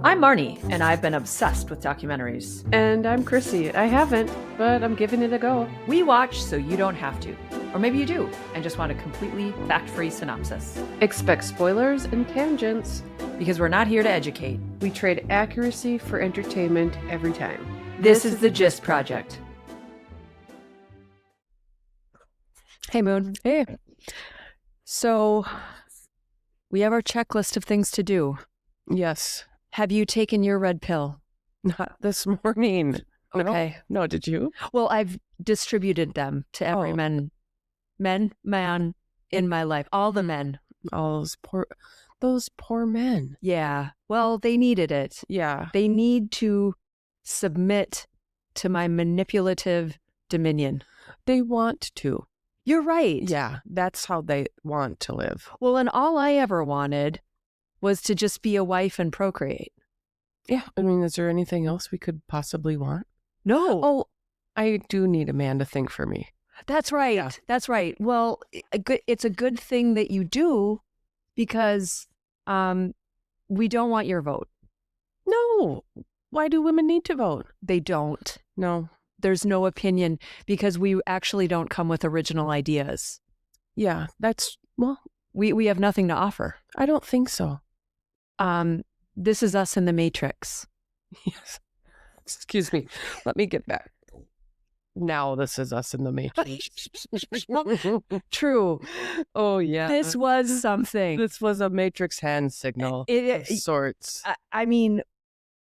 I'm Marnie, and I've been obsessed with documentaries. And I'm Chrissy. I haven't, but I'm giving it a go. We watch so you don't have to. Or maybe you do, and just want a completely fact-free synopsis. Expect spoilers and tangents. Because we're not here to educate. We trade accuracy for entertainment every time. This is the Gist Project. Hey, Moon. Hey. So, we have our checklist of things to do. Yes. Have you taken your red pill? Not this morning. Okay. No, did you? Well, I've distributed them to every man in my life. All the men. All those poor men. Yeah. Well, they needed it. Yeah. They need to submit to my manipulative dominion. They want to. You're right. Yeah, that's how they want to live. Well, and all I ever wanted was to just be a wife and procreate. Yeah. I mean, is there anything else we could possibly want? No. Oh, I do need a man to think for me. That's right. Yeah. That's right. Well, it's a good thing that you do because we don't want your vote. No. Why do women need to vote? They don't. No. There's no opinion because we actually don't come with original ideas. Yeah, we have nothing to offer. I don't think so. This is us in the Matrix. Yes. Excuse me. Let me get back. Now this is us in the Matrix. True. Oh, yeah. This was something. This was a Matrix hand signal of sorts. I mean,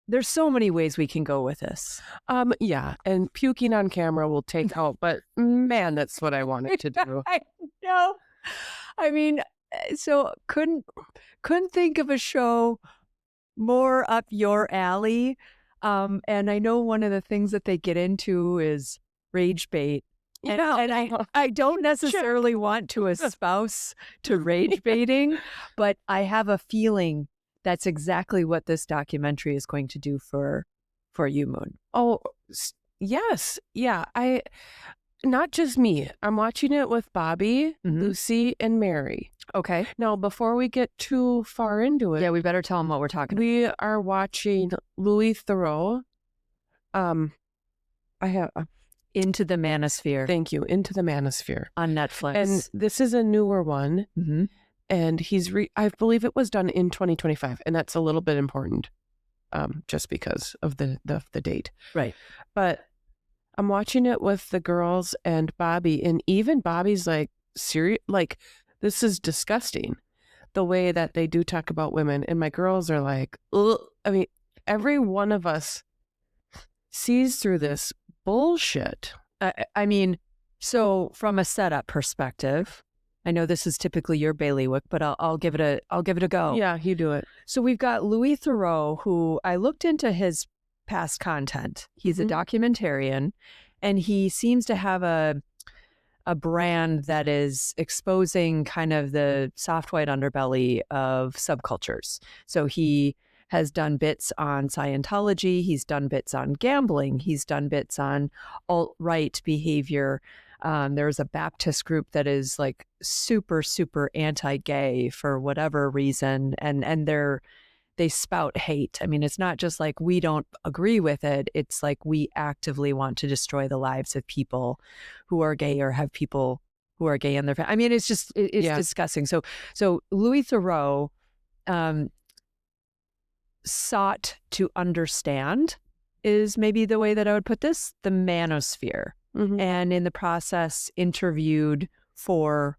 there's so many ways we can go with this. Yeah, and puking on camera will take out, but man, that's what I wanted to do. I know. I mean, so couldn't think of a show more up your alley. And I know one of the things that they get into is rage bait. And I don't necessarily want to espouse to rage baiting, but I have a feeling that's exactly what this documentary is going to do for you, Moon. Oh, yes. Yeah. Not just me. I'm watching it with Bobby, Lucy, and Mary. Okay. Now, before we get too far into it. Yeah, we better tell them what we're talking about. We are watching Louis Theroux. I have... Into the Manosphere. Thank you. Into the Manosphere. On Netflix. And this is a newer one. Mm-hmm. And I believe it was done in 2025. And that's a little bit important just because of the date. Right. But I'm watching it with the girls and Bobby. And even Bobby's like, serious, like, this is disgusting. The way that they do talk about women. And my girls are like, ugh. I mean, every one of us sees through this bullshit. I mean, so from a setup perspective, I know this is typically your bailiwick, but I'll give it a go. Yeah, you do it. So we've got Louis Theroux, who I looked into his past content. He's a documentarian, and he seems to have a brand that is exposing kind of the soft white underbelly of subcultures. So he has done bits on Scientology. He's done bits on gambling. He's done bits on alt-right behavior. There's a Baptist group that is like super, super anti-gay for whatever reason. And they spout hate. I mean, it's not just like we don't agree with it. It's like we actively want to destroy the lives of people who are gay or have people who are gay in their family. I mean, it's just, it's disgusting. So Louis Theroux sought to understand is maybe the way that I would put this, the manosphere. And in the process interviewed for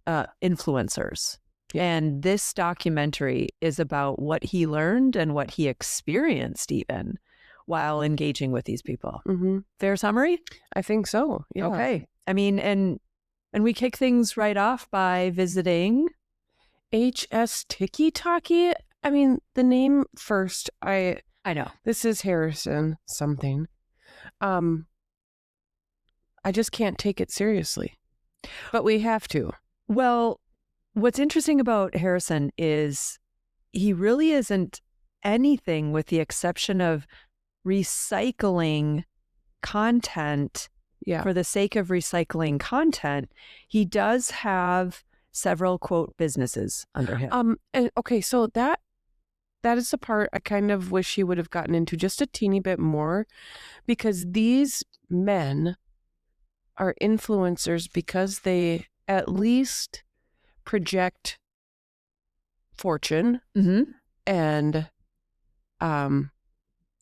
influencers. And this documentary is about what he learned and what he experienced even while engaging with these people. Fair summary? I think so. Yeah. Okay. I mean, and we kick things right off by visiting HS Tiki Talkie. I mean, the name first, I know. This is Harrison something. I just can't take it seriously. But we have to. Well, what's interesting about Harrison is he really isn't anything with the exception of recycling content for the sake of recycling content. He does have several, quote, businesses under him. And okay, so that that is the part I kind of wish he would have gotten into just a teeny bit more, because these men are influencers because they at least project fortune Mm-hmm. and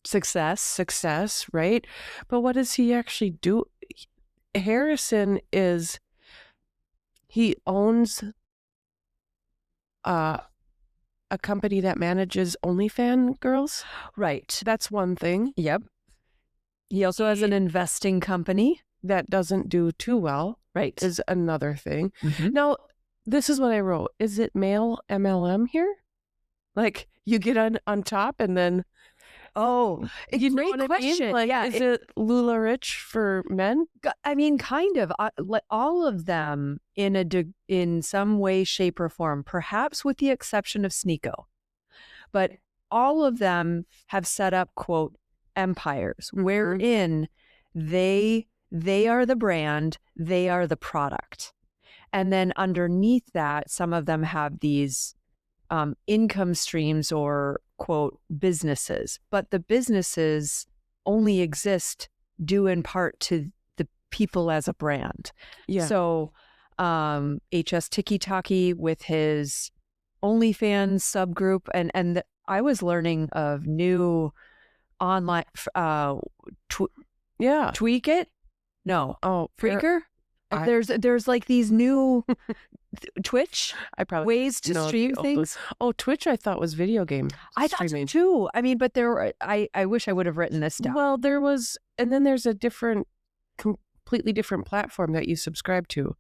Success. right? But what does he actually do? Harrison he owns a company that manages OnlyFans girls. Right. That's one thing Yep. He also has an investing company. that doesn't do too well, Right. is another thing. Mhm. Now, this is what I wrote. Is it male MLM here? Like, you get on top and then, Oh, you know great what I mean? question. Like, Yeah, is it Lula Rich for men? I mean, kind of. All of them in some way, shape, or form, perhaps with the exception of Sneeko. But all of them have set up, quote, empires, wherein they are the brand, they are the product. And then underneath that, some of them have these income streams or, quote, businesses. But the businesses only exist due in part to the people as a brand. Yeah. So HS Tiki Taki with his OnlyFans subgroup. And I was learning of new online, Yeah. Tweak It? No. Oh, Freaker? There's like these new Twitch I probably ways to know stream the old- things. Oh, Twitch I thought was video game I thought so streaming. too. I mean, but there were, I wish I would have written this down. Well, there was, and then there's a completely different platform that you subscribe to.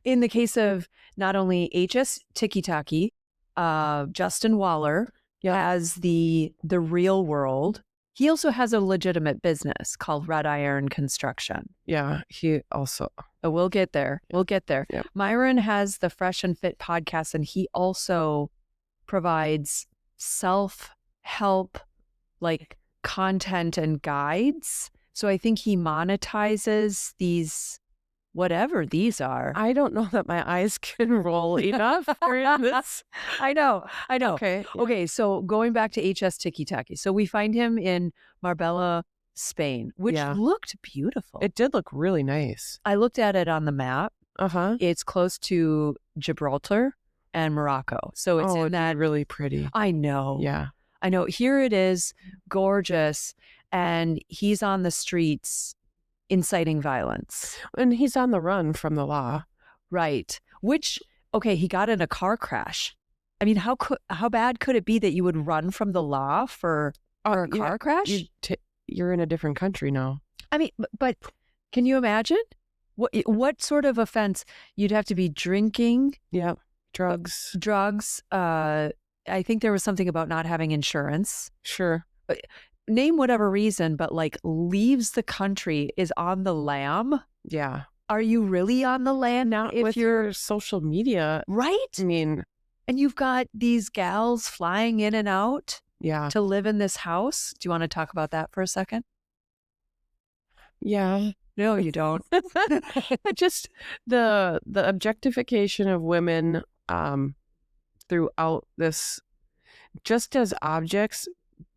In the case of not only HS Tiki Taki, Justin Waller has the real world. He also has a legitimate business called Red Iron Construction. Yeah, he also. Oh, we'll get there. We'll get there. Yeah. Myron has the Fresh and Fit podcast, and he also provides self-help, like content and guides. So I think he monetizes these, whatever these are. I don't know that my eyes can roll enough for this. I know. Okay. Okay, so going back to HS Tiki Taki. So we find him in Marbella, Spain, which looked beautiful. It did look really nice. I looked at it on the map. Uh-huh. It's close to Gibraltar and Morocco. So it's in that really pretty. I know. Yeah. I know. Here it is, gorgeous, and he's on the streets inciting violence. And he's on the run from the law. Right. Which, okay, he got in a car crash. I mean, how bad could it be that you would run from the law for a car crash? You're in a different country now. I mean, but can you imagine what sort of offense? You'd have to be drinking. Yeah. Drugs. I think there was something about not having insurance. Sure. Name whatever reason, but like leaves the country, is on the lam. Yeah. Are you really on the lam now? If with your social media. Right? I mean. And you've got these gals flying in and out. Yeah. To live in this house. Do you want to talk about that for a second? Yeah. No, you don't. Just the objectification of women throughout this, just as objects,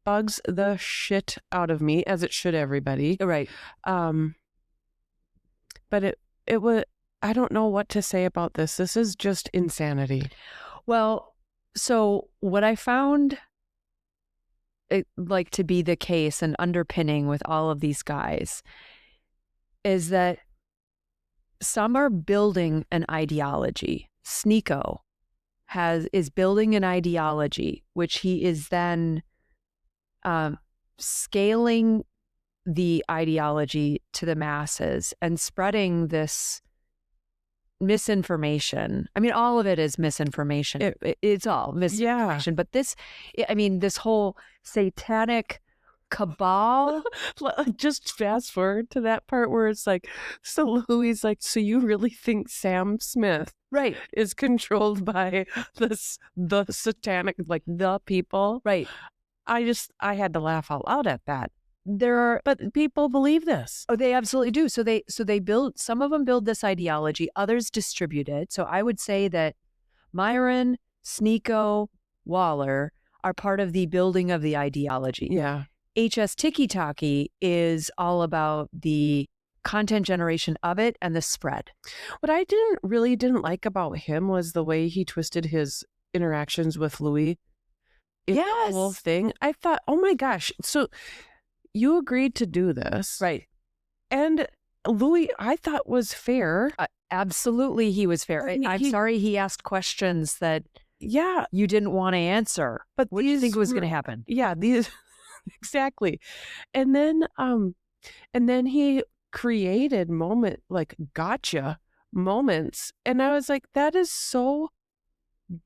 bugs the shit out of me, as it should everybody. Right. But it was, I don't know what to say about this. This is just insanity. Well, so what I found it like to be the case and underpinning with all of these guys is that some are building an ideology. Sneeko is building an ideology, which he is then scaling the ideology to the masses and spreading this misinformation. I mean, all of it is misinformation. It's all misinformation. Yeah. But this whole satanic cabal. Just fast forward to that part where it's like, so Louis like, so you really think Sam Smith is controlled by the satanic, like the people? Right. I had to laugh out loud at that. But people believe this. Oh, they absolutely do. So they build, some of them build this ideology, others distribute it. So I would say that Myron, Sneeko, Waller are part of the building of the ideology. Yeah. HS Tiki-Taki is all about the content generation of it and the spread. What I didn't like about him was the way he twisted his interactions with Louis. In the whole Yes. thing. I thought, oh my gosh. So you agreed to do this. Right. And Louis, I thought was fair. Absolutely, he was fair. I mean, I'm sorry he asked questions that Yeah. you didn't want to answer. But What do you think these was were- going to happen? Yeah, these exactly. And then he created gotcha moments. And I was like, that is so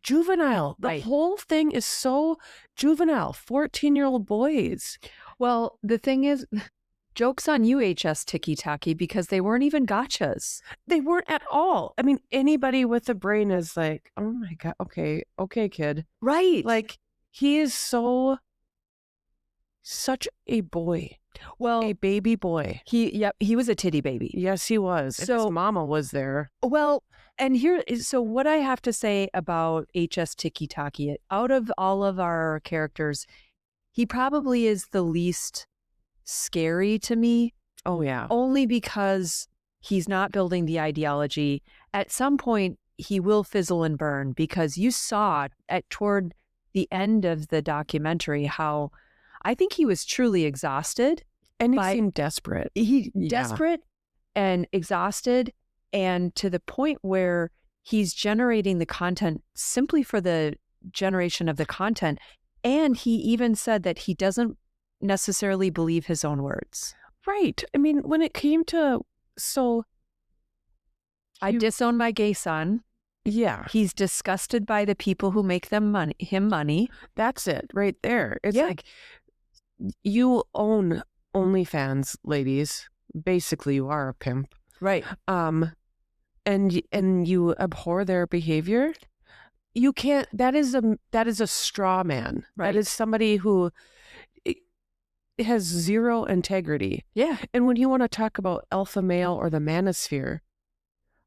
juvenile. The Right. whole thing is so juvenile. 14-year-old boys. Well, the thing is, joke's on you, HS Tiki-Taki, because they weren't even gotchas. They weren't at all. I mean, anybody with a brain is like, oh my God, okay, kid. Right. Like, he is such a boy, well, a baby boy. he was a titty baby. Yes, he was. And So- his mama was there. Well, and so what I have to say about HS Tiki-Taki, out of all of our characters, he probably is the least scary to me, Oh, yeah. only because he's not building the ideology. At some point, he will fizzle and burn, because you saw toward the end of the documentary how I think he was truly exhausted. And he by- seemed desperate. He Yeah. desperate and exhausted, and to the point where he's generating the content simply for the generation of the content. And he even said that he doesn't necessarily believe his own words. Right. I mean, when it came to, I You- disown my gay son. yeah, He's disgusted by the people who make him money. that's it right there. It's Yeah. like, you own OnlyFans, ladies. Basically, you are a pimp. Right. And you abhor their behavior. You can't. That is a straw man. Right. That is somebody who has zero integrity. Yeah. And when you want to talk about alpha male or the manosphere,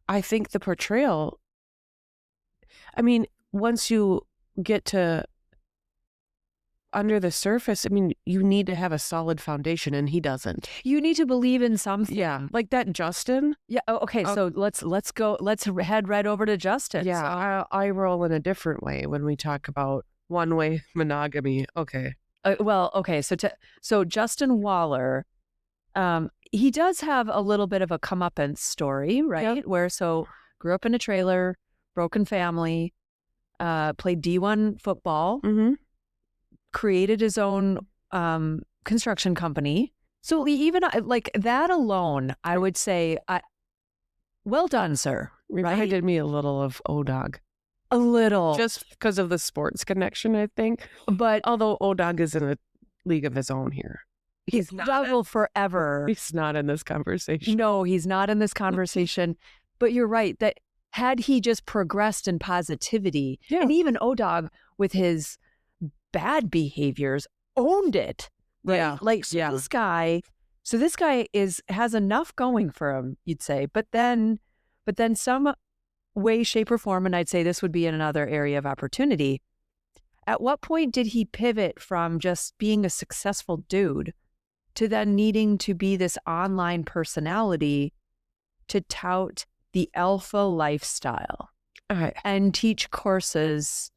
I think the portrayal, I mean, once you get to under the surface, I mean, you need to have a solid foundation, and he doesn't. You need to believe in something. Yeah, like that Justin. Yeah. Oh, okay. So let's go. Let's head right over to Justin. Yeah, I roll in a different way when we talk about one-way monogamy. Okay. Well, okay. So Justin Waller, he does have a little bit of a comeuppance story, right? Yep. Where grew up in a trailer, broken family, played D1 football, Mm-hmm. created his own construction company. So even like that alone, I would say, well done, sir. Reminded me a little of O-Dog. A little, Just because of the sports connection, I think. but Although O-Dog is in a league of his own here. he's struggled forever. He's not in this conversation. No, he's not in this conversation. But you're right that had he just progressed in positivity, Yeah. and even O-Dog with his bad behaviors owned it. Right? Yeah. Like Yeah. this guy has enough going for him, you'd say. But then some way, shape, or form, and I'd say this would be in another area of opportunity. At what point did he pivot from just being a successful dude to then needing to be this online personality to tout the alpha lifestyle and teach courses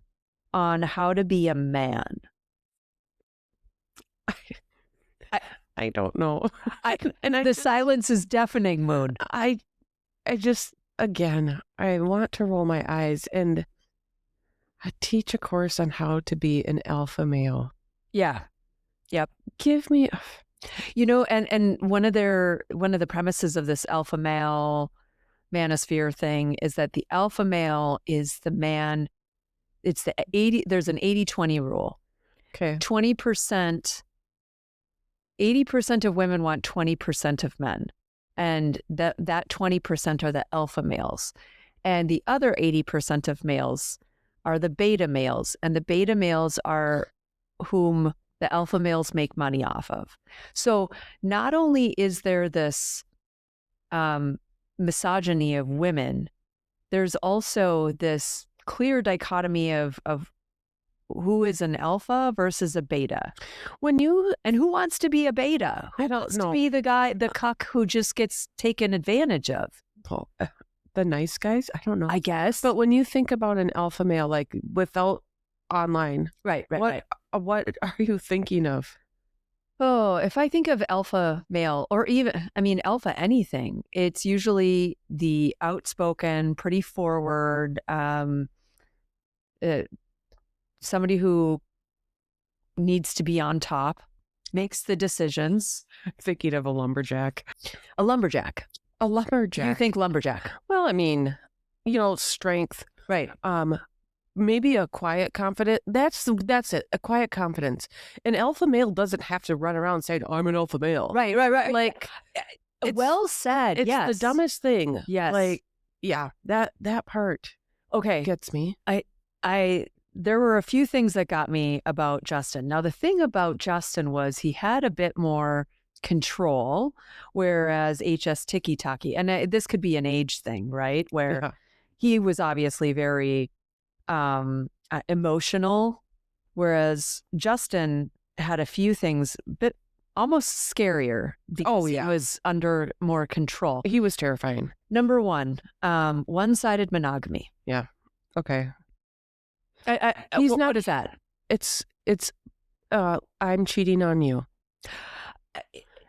on how to be a man? I don't know. The silence is deafening, Moon. I just, again, I want to roll my eyes and teach a course on how to be an alpha male. Yeah. Yep. Give me, You know, and one of the premises of this alpha male manosphere thing is that the alpha male is the man. It's there's an 80-20 rule. okay. 20%, 80% of women want 20% of men. And that 20% are the alpha males. And the other 80% of males are the beta males. And the beta males are whom the alpha males make money off of. So not only is there this misogyny of women, there's also this clear dichotomy of who is an alpha versus a beta? When you, And who wants to be a beta? Who I don't wants to know. be the guy, the cuck who just gets taken advantage of? The nice guys? I don't know. I guess. But when you think about an alpha male, like without online, right. what are you thinking of? Oh, if I think of alpha male, or even, I mean, alpha anything, it's usually the outspoken, pretty forward, somebody who needs to be on top, makes the decisions. Thinking of a lumberjack. A lumberjack. A lumberjack. You think lumberjack? Well, I mean, strength. Right. Maybe a quiet confidence. That's it. A quiet confidence. An alpha male doesn't have to run around saying, "I'm an alpha male." Right. Like, well said. It's yes. the dumbest thing. Yes. Like, yeah, that part okay gets me. There were a few things that got me about Justin. Now, the thing about Justin was he had a bit more control, whereas HS Tiki Taki, and this could be an age thing, right? Where he was obviously very emotional, whereas Justin had a few things a bit almost scarier because he was under more control. He was terrifying. Number one, one-sided monogamy. Yeah. Okay. He's not. What is that? It's I'm cheating on you.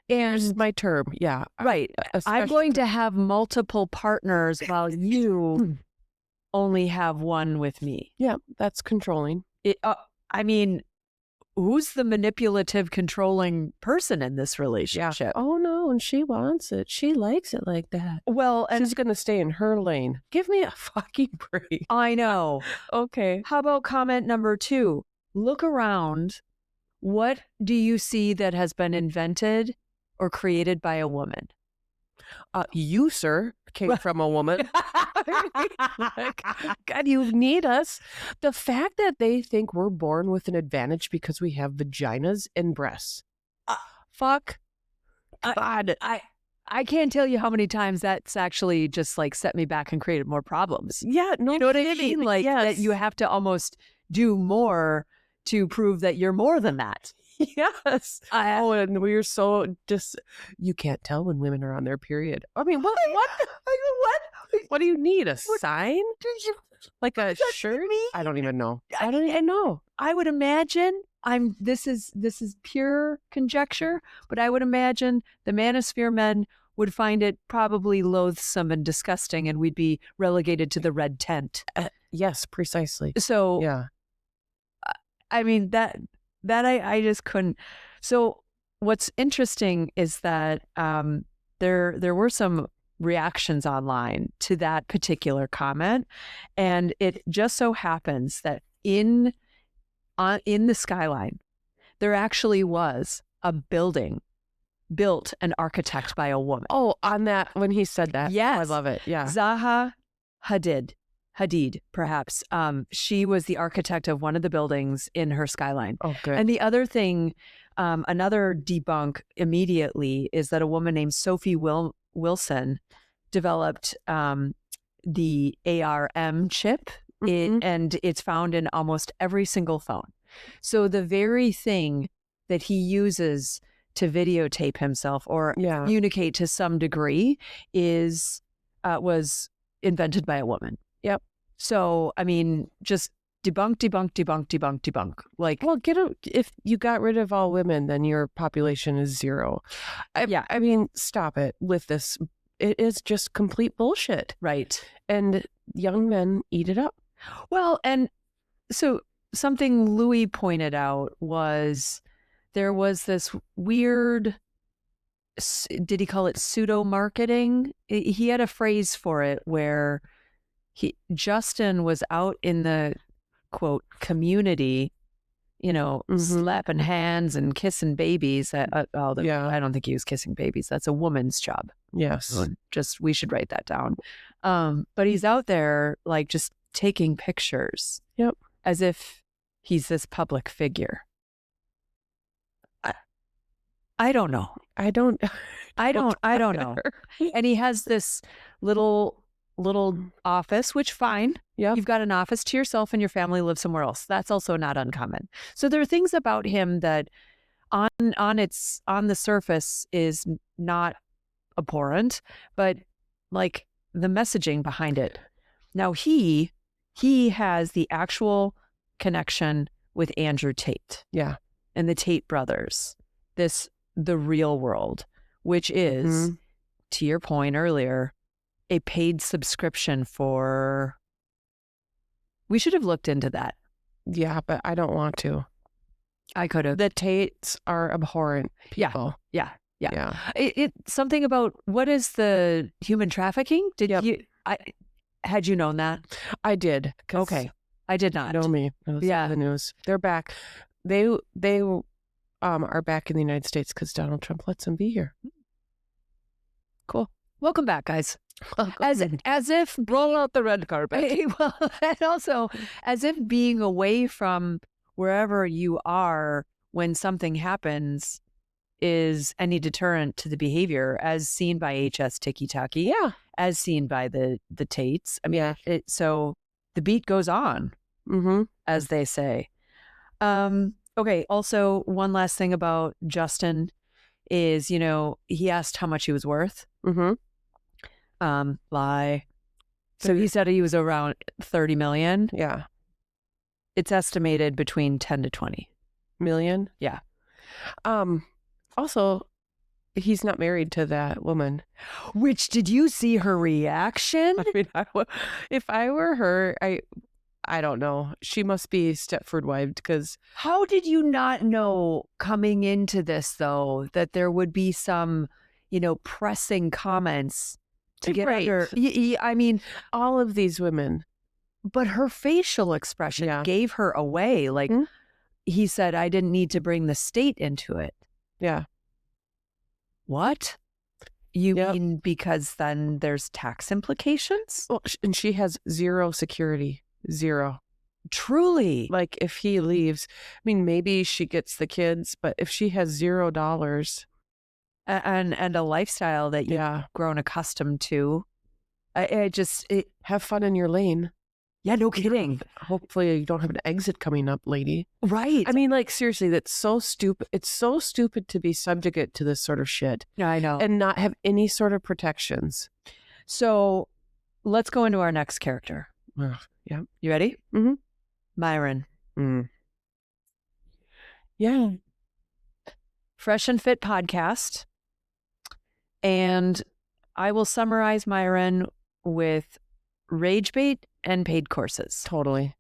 And this is my term. Yeah. Right. I'm going to have multiple partners while you only have one with me. Yeah, that's controlling. I mean, who's the manipulative, controlling person in this relationship? Yeah. Oh, no, and she wants it. She likes it like that. Well, and she's going to stay in her lane. Give me a fucking break. I know. Okay. How about comment number 2? Look around. What do you see that has been invented or created by a woman? You, sir, came from a woman. God, you need us. The fact that they think we're born with an advantage because we have vaginas and breasts. Fuck. God. I can't tell you how many times that's actually just like set me back and created more problems. Yeah, no, you know what I mean? Like that you have to almost do more to prove that you're more than that. Yes. And we're so you can't tell when women are on their period. I mean, what? What do you need? A sign? Like a shirt? I don't even know. I don't even know. I would imagine this is pure conjecture, but I would imagine the Manosphere men would find it probably loathsome and disgusting, and we'd be relegated to the red tent. Yes, precisely. So, yeah. I mean, that I just couldn't. So what's interesting is that there were some reactions online to that particular comment, and it just so happens that in the skyline there actually was a building built and architect by a woman. Oh, on that when he said that. Yes. I love it. Yeah. Zaha Hadid, perhaps. She was the architect of one of the buildings in her skyline. Oh, good. And the other thing, another debunk immediately is that a woman named Sophie Wilson developed the ARM chip, and it's found in almost every single phone. So the very thing that he uses to videotape himself or communicate to some degree was invented by a woman. Yep. So, I mean, just debunk. Like, well, if you got rid of all women, then your population is 0. I mean, stop it with this. It is just complete bullshit. Right. And young men eat it up. Well, and so something Louis pointed out was there was this weird, did he call it pseudo marketing? He had a phrase for it where Justin was out in the quote community, slapping hands and kissing babies. I don't think he was kissing babies. That's a woman's job. Yes. We should write that down. But he's out there like just taking pictures. Yep. As if he's this public figure. I don't know. I don't know. And he has this little little office, which fine. Yep. You've got an office to yourself and your family lives somewhere else. That's also not uncommon. So there are things about him that on the surface is not abhorrent, but like the messaging behind it. Now he has the actual connection with Andrew Tate. Yeah. And the Tate brothers. The real world, which is, to your point earlier, a paid subscription for... We should have looked into that. Yeah, but I don't want to. I could have. The Tates are abhorrent people. Yeah. It something about, what is the human trafficking? Had you known that? I did. Okay. I did not. You know me. Yeah. The news. They're back. They are back in the United States because Donald Trump lets them be here. Cool. Welcome back, guys. As if roll out the red carpet. Well, and also as if being away from wherever you are when something happens is any deterrent to the behavior, as seen by HS Tiki Taki. Yeah. As seen by the Tates. I mean, so the beat goes on, as they say. Okay. Also, one last thing about Justin is, he asked how much he was worth. Lie. So he said he was around 30 million. Yeah. It's estimated between 10 to 20 million. Yeah. Also, he's not married to that woman. Which, did you see her reaction? I mean, if I were her, I don't know. She must be Stepford wived because... How did you not know coming into this, though, that there would be some, pressing comments to get under? I mean, all of these women. But her facial expression gave her away. Like, he said, I didn't need to bring the state into it. Yeah. What? You mean because then there's tax implications? Well, and she has zero security. Zero. Truly. Like, if he leaves, I mean, maybe she gets the kids, but if she has $0 and a lifestyle that you've grown accustomed to, have fun in your lane. Yeah, no kidding. Hopefully you don't have an exit coming up, lady. Right. I mean, like, seriously, that's so stupid. It's so stupid to be subjugate to this sort of shit. Yeah, I know. And not have any sort of protections. So let's go into our next character. Yeah. You ready? Mm-hmm. Myron. Yeah. Fresh and Fit podcast. And I will summarize Myron with rage bait and paid courses. Totally.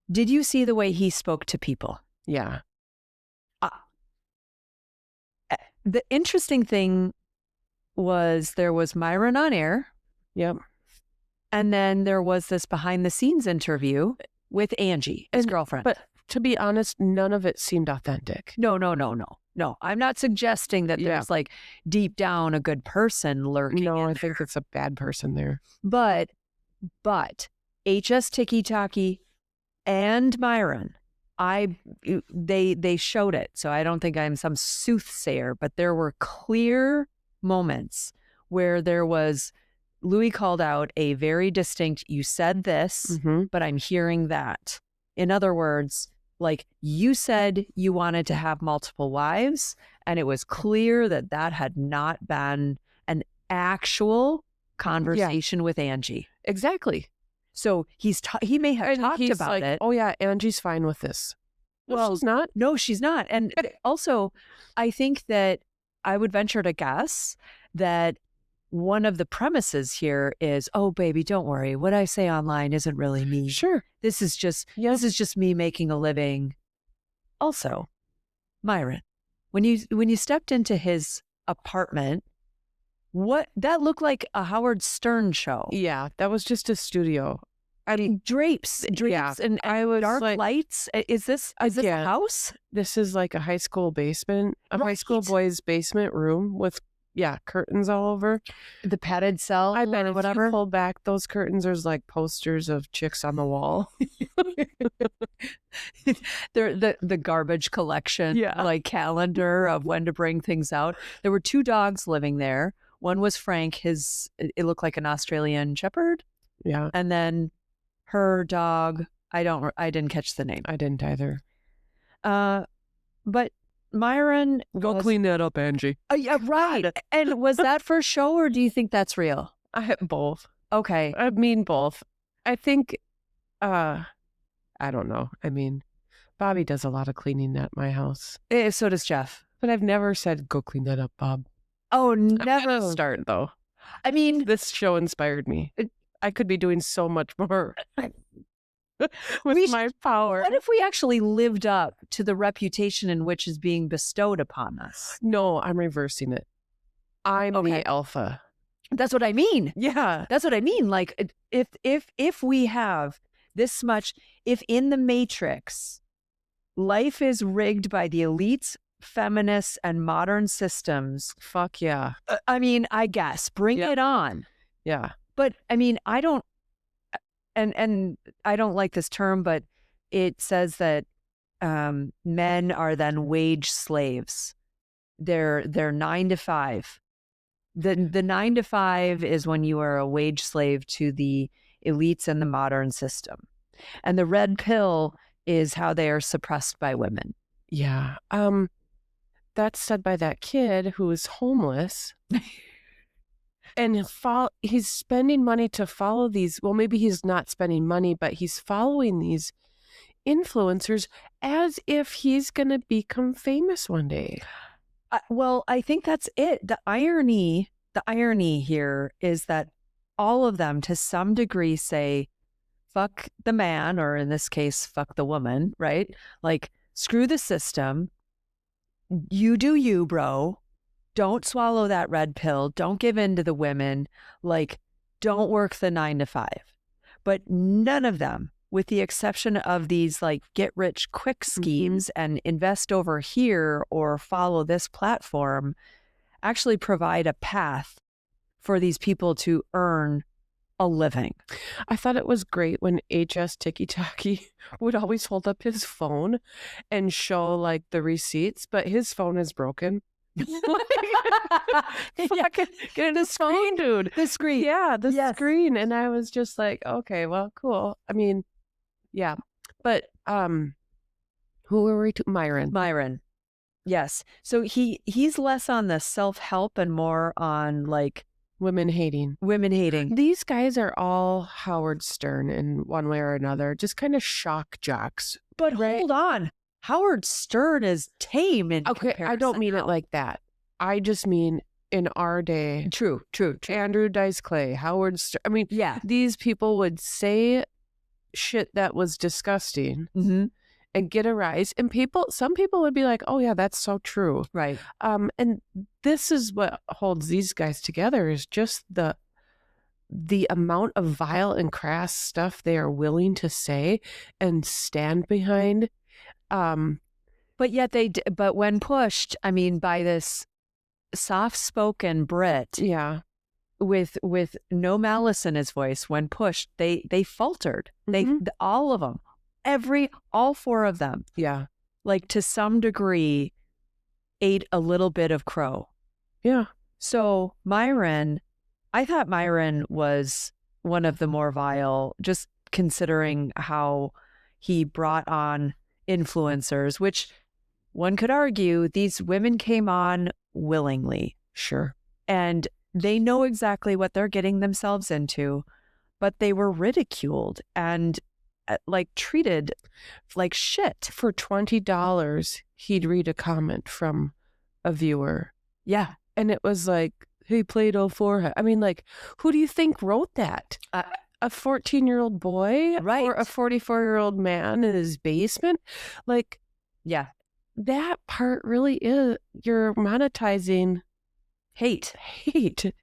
Did you see the way he spoke to people? Yeah. The interesting thing was there was Myron on air. Yep. And then there was this behind the scenes interview with Angie, his girlfriend. But to be honest, none of it seemed authentic. No. I'm not suggesting that there's like deep down a good person lurking. No, I think it's a bad person there. But HS Tiki Taki and Myron, they showed it. So I don't think I'm some soothsayer, but there were clear moments where there was, Louis called out a very distinct, you said this, but I'm hearing that. In other words, like, you said you wanted to have multiple wives, and it was clear that that had not been an actual conversation with Angie. Exactly. So he may have talked about it. Oh yeah, Angie's fine with this. Well, she's not. No, she's not. And also, I think that I would venture to guess that one of the premises here is, oh, baby, don't worry. What I say online isn't really me. Sure. This is just me making a living. Also, Myron, when you stepped into his apartment, what that looked like a Howard Stern show. Yeah, that was just a studio. I mean, drapes, and I was dark like, lights. Is this a house? This is like a high school basement, high school boys' basement room with curtains all over. The padded cell. I bet or if whatever. you pull back those curtains, there's like posters of chicks on the wall. They're the garbage collection, like calendar of when to bring things out. There were 2 dogs living there. One was Frank. It looked like an Australian Shepherd. Yeah. And then her dog, I didn't catch the name. I didn't either. But Myron Go clean that up, Angie. yeah, right. And was that for show, or do you think that's real? I have both. Okay. I mean both. I think, I don't know. I mean, Bobby does a lot of cleaning at my house. So does Jeff. But I've never said, go clean that up, Bob. Oh, I'm never. gonna start, though. I mean, This show inspired me. I could be doing so much more with my power. what if we actually lived up to the reputation in which is being bestowed upon us? No, I'm reversing it. I'm the alpha. That's what I mean. Yeah. That's what I mean. Like, if we have this much, if in the Matrix, life is rigged by the elites, feminists, and modern systems. Fuck yeah. I mean, I guess bring it on. Yeah. But I mean, I don't, and I don't like this term, but it says that men are then wage slaves. They're 9 to 5. The 9 to 5 is when you are a wage slave to the elites and the modern system. And the red pill is how they are suppressed by women. Yeah. That's said by that kid who is homeless. And he's spending money to follow these. Well, maybe he's not spending money, but he's following these influencers as if he's going to become famous one day. Well, I think that's it. The irony here is that all of them, to some degree, say, fuck the man, or in this case, fuck the woman, right? Like, screw the system. You do you, bro. Don't swallow that red pill. Don't give in to the women. Like, don't work the 9 to 5. But none of them, with the exception of these like get rich quick schemes and invest over here or follow this platform, actually provide a path for these people to earn a living. I thought it was great when HS Tiki Taki would always hold up his phone and show like the receipts, but his phone is broken. Fucking get a screen, dude. The screen. Yeah, the screen. And I was just like, okay, well, cool. I mean, yeah. But who were we to? Myron. Yes. So he's less on the self-help and more on like women hating. These guys are all Howard Stern in one way or another, just kind of shock jocks. But hold on. Howard Stern is tame in comparison. I don't mean it like that. I just mean in our day. True. Andrew Dice Clay, Howard Stern. I mean, yeah. These people would say shit that was disgusting and get a rise. And some people would be like, oh yeah, that's so true. Right. And this is what holds these guys together, is just the amount of vile and crass stuff they are willing to say and stand behind. But yet but when pushed, I mean, by this soft-spoken Brit, yeah, with no malice in his voice, when pushed, they faltered. They all of them, all 4 of them, yeah, like to some degree, ate a little bit of crow. Yeah. So I thought Myron was one of the more vile, just considering how he brought on influencers, which one could argue these women came on willingly. Sure. And they know exactly what they're getting themselves into, but they were ridiculed and like treated like shit. For $20, he'd read a comment from a viewer. Yeah. And it was like, he played 04. I mean, like, who do you think wrote that? A 14-year-old boy? Right. Or a 44-year-old man in his basement? Like, yeah, that part really is, you're monetizing hate. It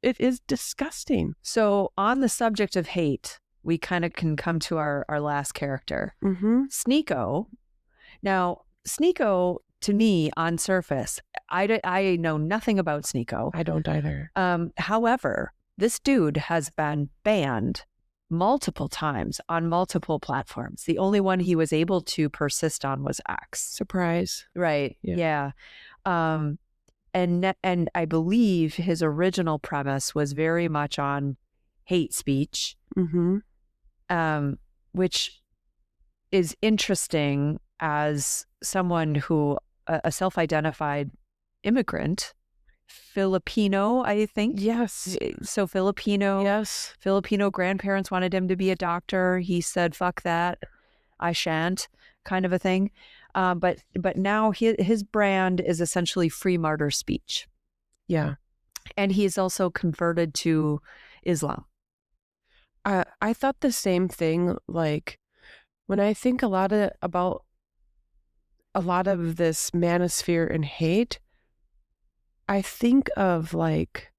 is disgusting. So on the subject of hate, we kind of can come to our last character, Sneeko. Now, Sneeko, to me, on surface, I know nothing about Sneeko. I don't either. However, this dude has been banned multiple times on multiple platforms. The only one he was able to persist on was X. Surprise. Right. Yeah. And I believe his original premise was very much on hate speech, which is interesting as someone who, a self-identified immigrant, Filipino, I think. Yes. So Filipino. Yes. Filipino grandparents wanted him to be a doctor. He said, fuck that, I shan't, kind of a thing. But now his brand is essentially free martyr speech. Yeah. And he's also converted to Islam. I thought the same thing. Like, when I think about a lot of this manosphere and hate, I think of like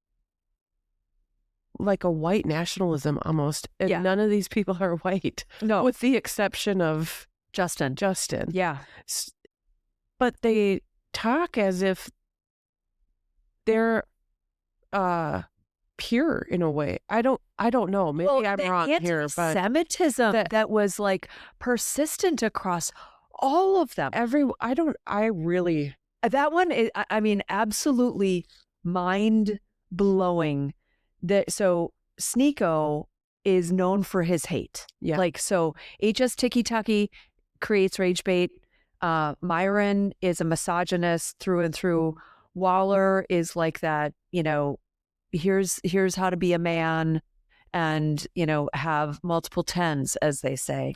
a white nationalism almost. And Yeah. none of these people are white. No. With the exception of Justin. Yeah. But they talk as if they're pure in a way. I don't know. Maybe I'm wrong here, but anti-Semitism that was like persistent across all of them. That one is, I mean, absolutely mind-blowing. So Sneeko is known for his hate. Yeah. Like, so HS Tiki Taki creates rage bait. Myron is a misogynist through and through. Waller is like that, here's how to be a man and, have multiple tens, as they say.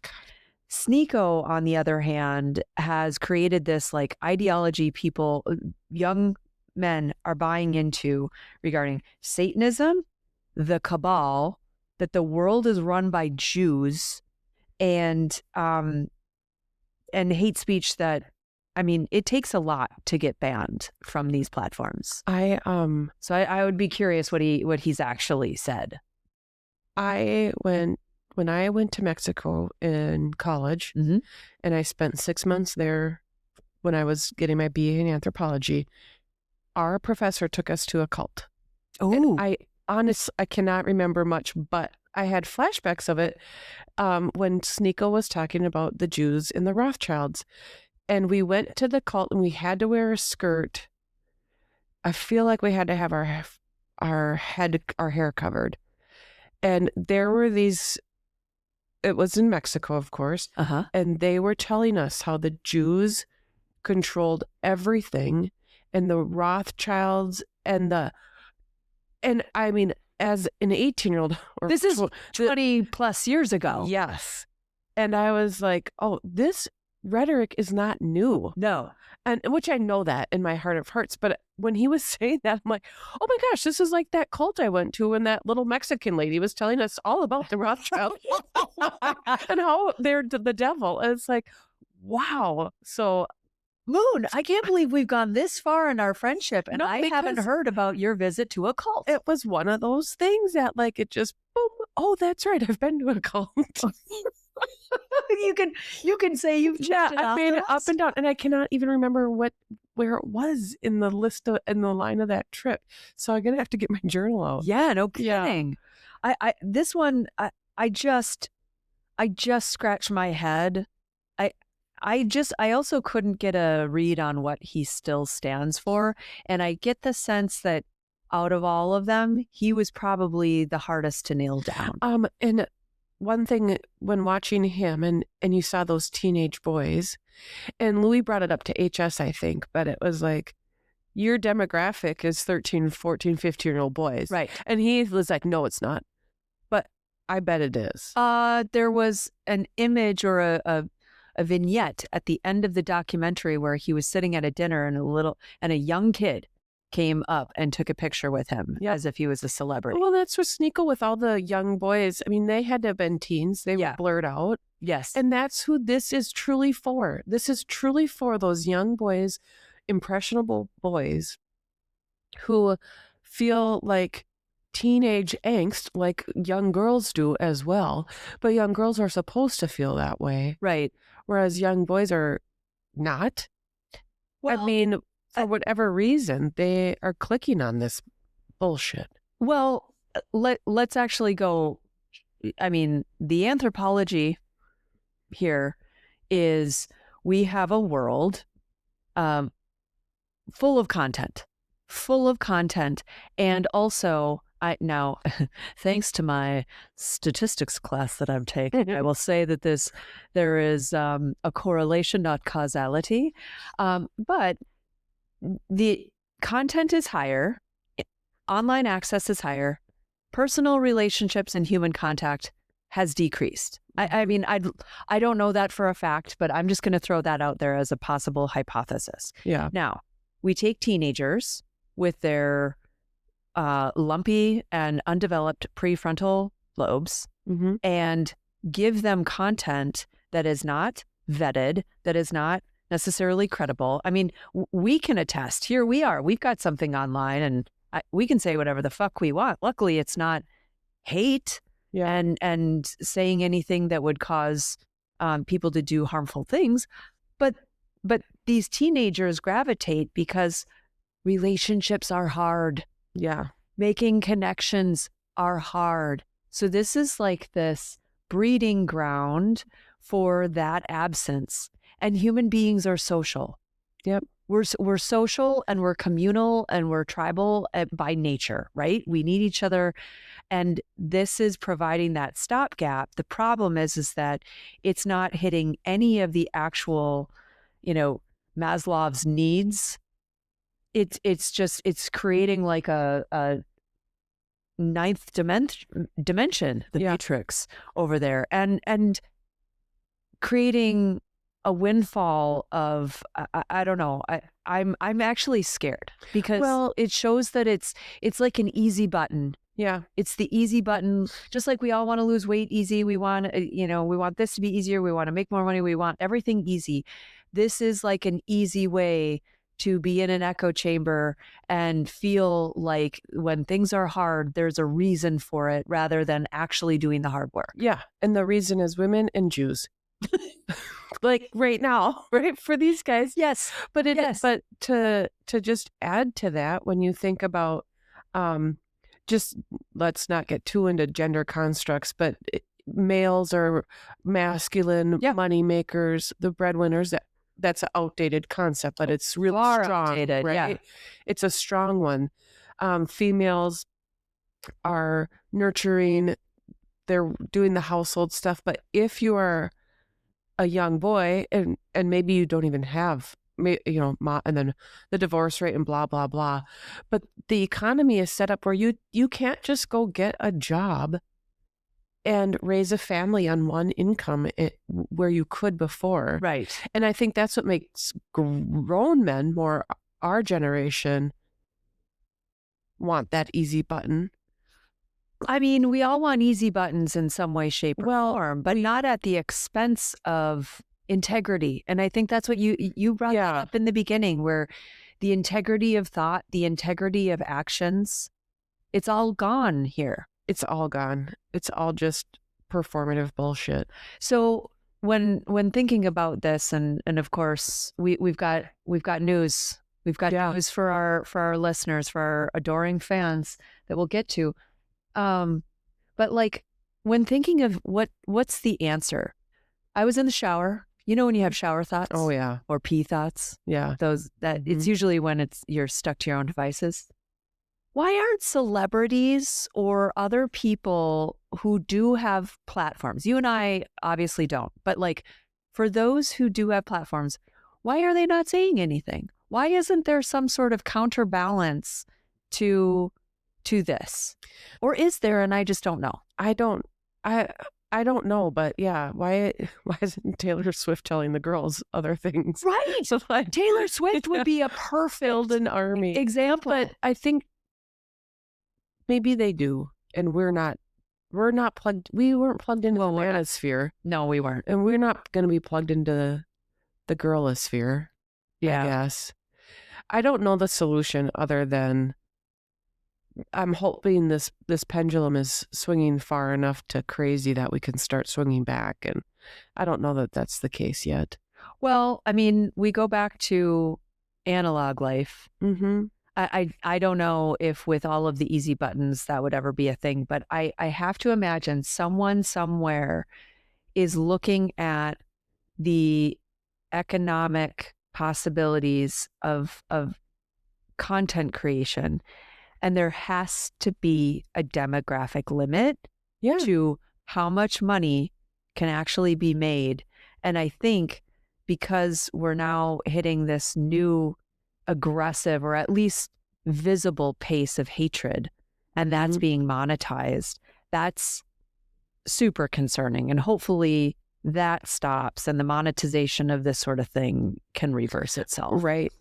Sneeko, on the other hand, has created this like ideology people, young men are buying into regarding Satanism, the cabal, that the world is run by Jews, and hate speech that, I mean, it takes a lot to get banned from these platforms. So I would be curious what he's actually said. When I went to Mexico in college, and I spent 6 months there when I was getting my BA in anthropology, our professor took us to a cult. Oh, I cannot remember much, but I had flashbacks of it when Sneeko was talking about the Jews in the Rothschilds. And we went to the cult and we had to wear a skirt. I feel like we had to have our hair covered. And there were these, it was in Mexico, of course, and they were telling us how the Jews controlled everything, and the Rothschilds and I mean, as an 18-year-old, this is 20 plus years ago. Yes. And I was like, oh, this rhetoric is not new. No. And which I know that in my heart of hearts. But when he was saying that, I'm like, oh my gosh, this is like that cult I went to when that little Mexican lady was telling us all about the Rothschild and how they're the devil. And it's like, wow. So Moon, I can't believe we've gone this far in our friendship, and I haven't heard about your visit to a cult. It was one of those things that like it just boom. Oh, that's right. I've been to a cult. You can say you've I've made it up and down, and I cannot even remember where it was in the list in the line of that trip. So I'm gonna have to get my journal out. Yeah, no kidding. I this one I just scratched my head. I also couldn't get a read on what he still stands for, and I get the sense that out of all of them, he was probably the hardest to nail down. And one thing when watching him, and you saw those teenage boys, and Louis brought it up to HS, I think, but it was like, your demographic is 13, 14, 15-year-old boys. Right. And he was like, no, it's not. But I bet it is. There was an image or a vignette at the end of the documentary where he was sitting at a dinner and a young kid came up and took a picture with him as if he was a celebrity. Well, that's what Sneeko with all the young boys. I mean, they had to have been teens. They were blurred out. Yes. And that's who this is truly for. This is truly for those young boys, impressionable boys who feel like teenage angst like young girls do as well. But young girls are supposed to feel that way. Right. Whereas young boys are not. Well, I mean, for whatever reason, they are clicking on this bullshit. Well, let's actually go. I mean, the anthropology here is we have a world full of content, full of content. And also, I now, thanks to my statistics class that I'm taking, I will say that there is a correlation, not causality. But the content is higher, online access is higher, personal relationships and human contact has decreased. I mean, I don't know that for a fact, but I'm just going to throw that out there as a possible hypothesis. Yeah. Now, we take teenagers with their lumpy and undeveloped prefrontal lobes Mm-hmm. and give them content that is not vetted, that is not necessarily credible. I mean, we can attest. Here we are. We've got something online, and we can say whatever the fuck we want. Luckily, it's not hate and saying anything that would cause people to do harmful things. But these teenagers gravitate because relationships are hard. Yeah. Making connections are hard. So this is like this breeding ground for that absence. And human beings are social. Yep. We're social and we're communal and we're tribal by nature, right? We need each other. And this is providing that stopgap. The problem is that it's not hitting any of the actual, Maslow's needs. It's creating like a ninth dimension, the matrix over there, and creating a windfall of I don't know. I'm actually scared because it shows that it's like an easy button. Yeah. It's the easy button. Just like we all want to lose weight easy. We want, we want this to be easier. We want to make more money. We want everything easy. This is like an easy way to be in an echo chamber and feel like when things are hard, there's a reason for it rather than actually doing the hard work. Yeah. And the reason is women and Jews. Like right now, right? For these guys. Yes. But but to just add to that, when you think about just let's not get too into gender constructs, but males are masculine money makers, the breadwinners. That's an outdated concept, but it's really strong, outdated, right? Yeah. It's a strong one. Females are nurturing, they're doing the household stuff. But if you are a young boy and maybe you don't even have, and then the divorce rate and blah, blah, blah. But the economy is set up where you can't just go get a job and raise a family on one income where you could before. Right. And I think that's what makes grown men, more our generation, want that easy button. I mean, we all want easy buttons in some way, shape, or form, but not at the expense of integrity. And I think that's what you brought up in the beginning, where the integrity of thought, the integrity of actions, it's all gone here. It's all gone. It's all just performative bullshit. So when thinking about this, and of course we've got news. We've got news for our listeners, for our adoring fans that we'll get to. But like when thinking of what's the answer, I was in the shower. You know when you have shower thoughts? Oh yeah. Or pee thoughts? Yeah. Those that it's usually when you're stuck to your own devices. Why aren't celebrities or other people who do have platforms, you and I obviously don't, but like for those who do have platforms, why are they not saying anything? Why isn't there some sort of counterbalance to this? Or is there, and I just don't know? I don't know, but yeah, why isn't Taylor Swift telling the girls other things? Right. So like Taylor Swift would be a perfect build an army example. But I think maybe they do, and we're not plugged. We weren't plugged into the Manosphere. No, we weren't. And we're not going to be plugged into the girlosphere. Yeah. I guess. I don't know the solution other than I'm hoping this pendulum is swinging far enough to crazy that we can start swinging back. And I don't know that that's the case yet. Well, I mean, we go back to analog life. Mm-hmm. I don't know if with all of the easy buttons that would ever be a thing, but I have to imagine someone somewhere is looking at the economic possibilities of content creation, and there has to be a demographic limit to how much money can actually be made. And I think because we're now hitting this new aggressive or at least visible pace of hatred, and that's being monetized, that's super concerning. And hopefully that stops and the monetization of this sort of thing can reverse itself. Right.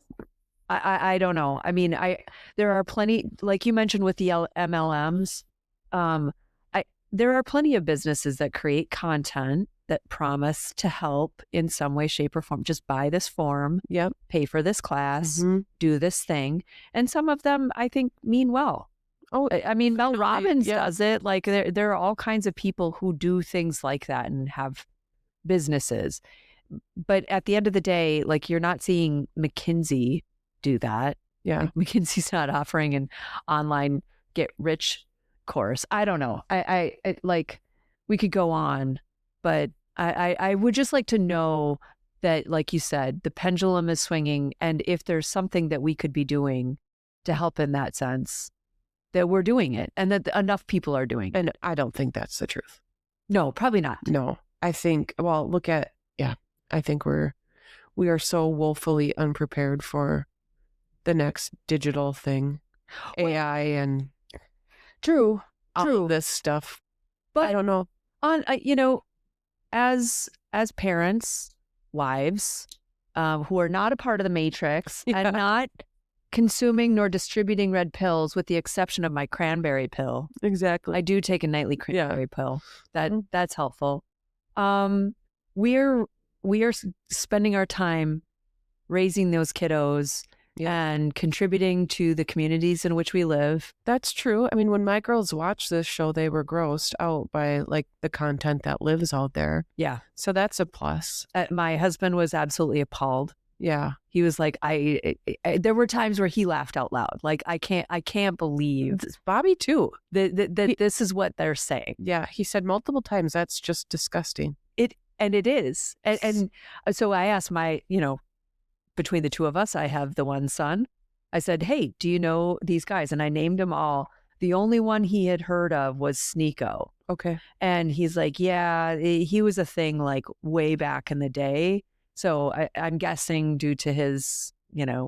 I don't know. I mean, there are plenty, like you mentioned with the MLMs, there are plenty of businesses that create content that promise to help in some way, shape, or form. Just buy this form, pay for this class, do this thing. And some of them, I think, mean well. Oh, I mean, Mel Robbins does it. Like there are all kinds of people who do things like that and have businesses. But at the end of the day, like you're not seeing McKinsey do that. Yeah. Like, McKinsey's not offering an online get rich course. I don't know. I like we could go on, but I would just like to know that, like you said, the pendulum is swinging, and if there's something that we could be doing to help in that sense, that we're doing it, and that enough people are doing it. And I don't think that's the truth. No, probably not. No, I think, well, look at, I think we are so woefully unprepared for the next digital thing, AI and True. all this stuff. But I don't know. As parents, wives, who are not a part of the matrix and not consuming nor distributing red pills, with the exception of my cranberry pill. Exactly. I do take a nightly cranberry pill. That's helpful. We are spending our time raising those kiddos and contributing to the communities in which we live. That's true. I mean, when my girls watched this show, they were grossed out by like the content that lives out there. Yeah. So that's a plus. My husband was absolutely appalled. Yeah. He was like, there were times where he laughed out loud. Like, I can't believe. Bobby too. That this is what they're saying. Yeah. He said multiple times, that's just disgusting. It is. And so I asked between the two of us, I have the one son. I said, hey, do you know these guys? And I named them all. The only one he had heard of was Sneeko. Okay. And he's like, yeah, he was a thing like way back in the day. So I'm guessing due to his,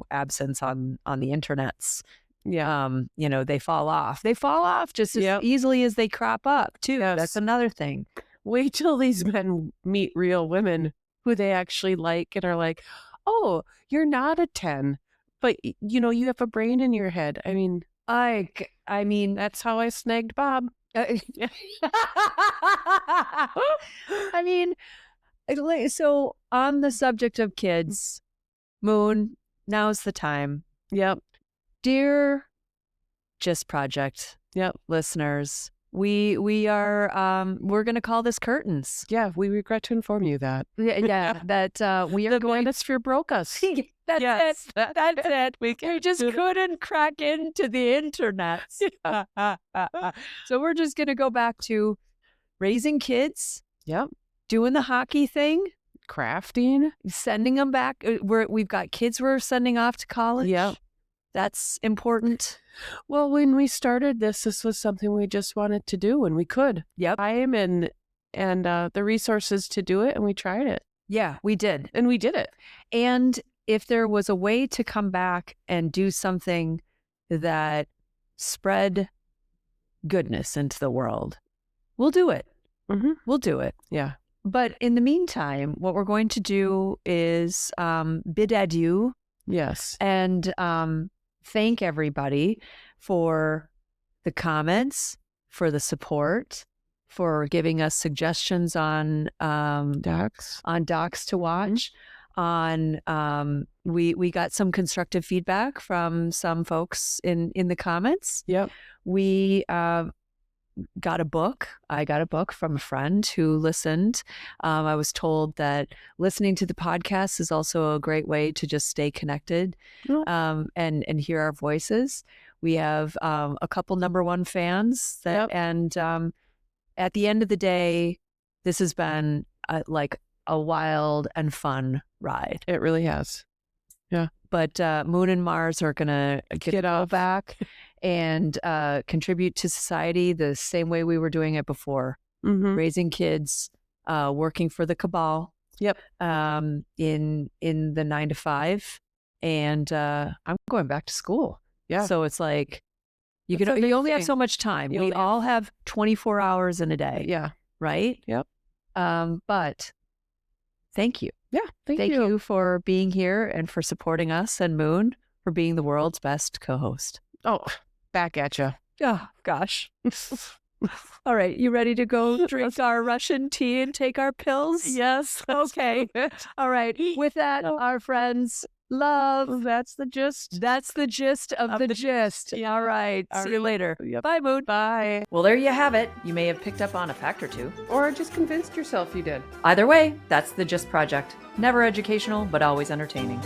absence on the internets, they fall off. They fall off just as easily as they crop up too. Yes. That's another thing. Wait till these men meet real women who they actually like and are like, oh, you're not a 10, but you have a brain in your head. I mean, that's how I snagged Bob. I mean, so on the subject of kids, Moon, now's the time. Yep. Dear Gist Project listeners, we are we're going to call this curtains. Yeah, we regret to inform you that. That we are going. The Manosphere broke us. That's it. We just couldn't crack into the internet. So we're just going to go back to raising kids. Yep. Doing the hockey thing. Crafting. Sending them back. We've got kids we're sending off to college. Yep. That's important. Well, when we started this was something we just wanted to do, and we could. Yep. Time and the resources to do it, and we tried it. Yeah, we did. And we did it. And if there was a way to come back and do something that spread goodness into the world, we'll do it. Mm-hmm. We'll do it. Yeah. But in the meantime, what we're going to do is bid adieu. Yes. And thank everybody for the comments, for the support, for giving us suggestions on docs to watch. We got some constructive feedback from some folks in the comments. Yep. We got a book. I got a book from a friend who listened. I was told that listening to the podcast is also a great way to just stay connected and hear our voices. We have a couple number one fans and at the end of the day, this has been like a wild and fun ride. It really has. Yeah. But Moon and Mars are going to get off back and contribute to society the same way we were doing it before. Raising kids, working for the cabal. Yep. In the 9 to 5, and I'm going back to school. Yeah. So it's like you only have so much time. We all have 24 hours in a day. Yeah. Right. Yep. But thank you. Yeah. Thank you for being here and for supporting us, and Moon for being the world's best co-host. Oh, back at you. Oh gosh. All right, you ready to go drink our Russian tea and take our pills? Yes. Okay. All right. With that, our friends, love. That's the gist. That's the gist of the gist. Yeah. All right. See you later. Yep. Bye, Moon. Bye. Well, there you have it. You may have picked up on a fact or two. Or just convinced yourself you did. Either way, that's the Gist Project. Never educational, but always entertaining.